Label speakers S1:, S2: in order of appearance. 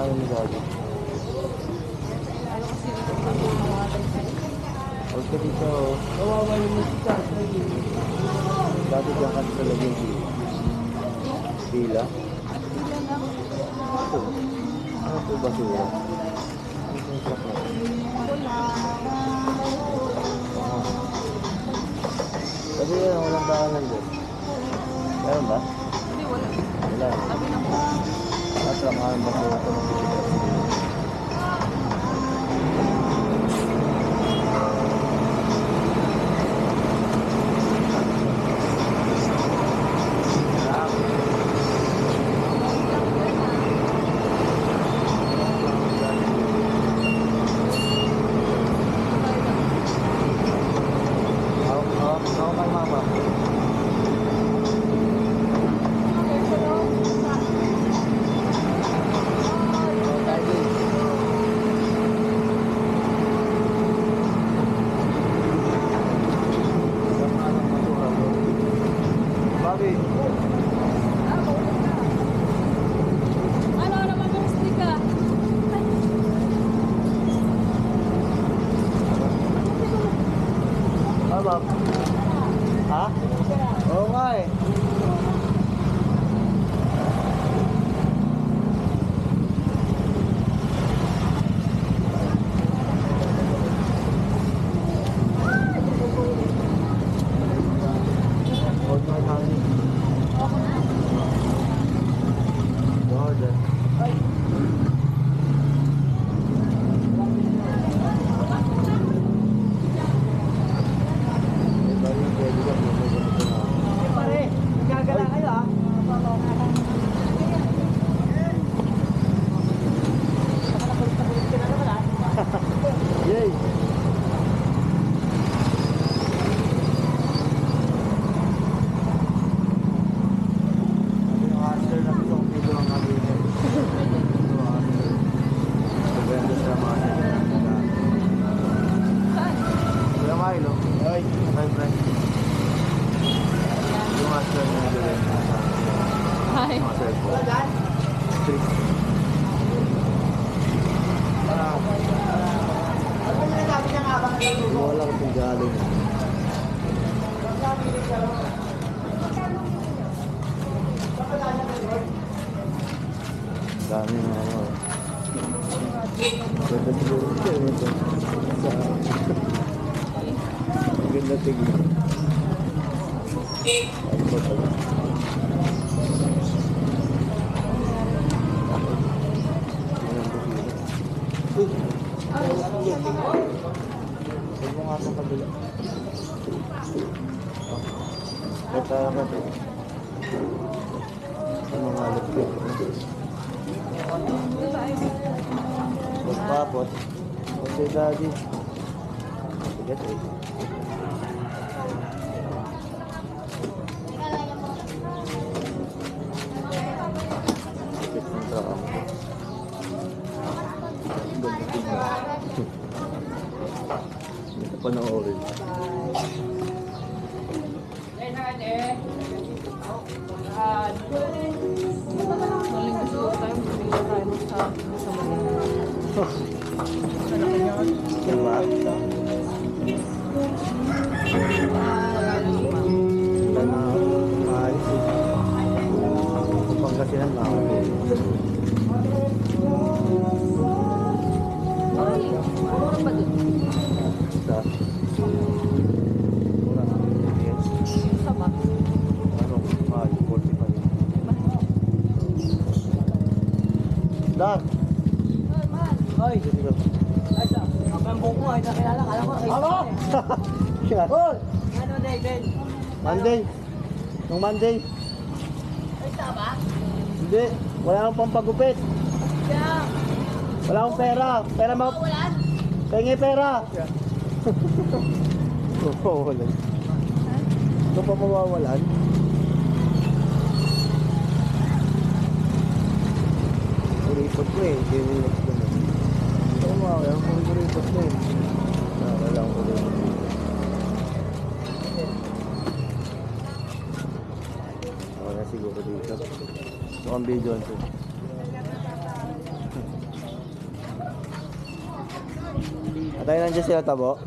S1: ano mo sabi? Huwag ka dito.
S2: Kawawa yung musika.
S1: Dati dyan ka sa laging pila. Pila? Ito. Ano ito basura? Ano ito yung sakla? Sabi yan, walang daanan doon. Meron ba?
S3: Hindi, wala.
S1: Wala.
S3: Sabi lang po.
S1: At ramahan basura ito. Ako kay mama. Bobby.
S3: Ano naman yung musika?
S1: Ano ba? Ha? Oo nga eh. Hold my hand. Jordan.
S2: Pare, nagagala kayo ah.
S1: Yay! Yung hustler na gusto kong video ang kabinin. Maganda sa mga nila.
S3: Saan?
S1: Kuya Milo. Ay, my friend. Yung hustler na nila sa
S3: Hi.
S1: mga cellphone. Street. Hindi mo alam kung galing. Dami na ano. Ganda siguro ito. Ganda tignan. Ano ba pala? Huwag mo nga sa kabila. Ito ako ito. Ang mga lupit. Magpapot. Kasi daddy. Sigat eh. Sigat ng traka. Ganda tingnan. Ito panoorin.
S3: Maling gusto tayo. Bumili tayo sa Manila.
S1: Diba? Sana maayos eh. Sa Pangasinan makakapit.
S3: Ay, mura ba dun?
S1: Sa mura. Yes.
S3: Sa ba?
S1: Ano? Mahal. 45. Dar!
S3: Ay, mahal.
S2: Hoy,
S1: Sige.
S2: ay sa. Ang buong ko ay nakilala. Kala ko ay.
S1: Ano? Yan.
S2: Hoy! Ano David?
S1: Monday. Nung Monday.
S3: Ay, sa ba?
S1: Hindi. Wala akong pampagupit.
S3: Yeah.
S1: Wala akong pera. Pera mo.
S3: Wala.
S1: Pengi pera. Mawawalan. Ito pa mawawalan. Kuripot ko eh. Hindi mo next naman. Ito mawawalan. Kuripot ko eh. Wala akong kuripot. Wala siguro dito. Ito ang video nito. Atay nandiyan sila tabo.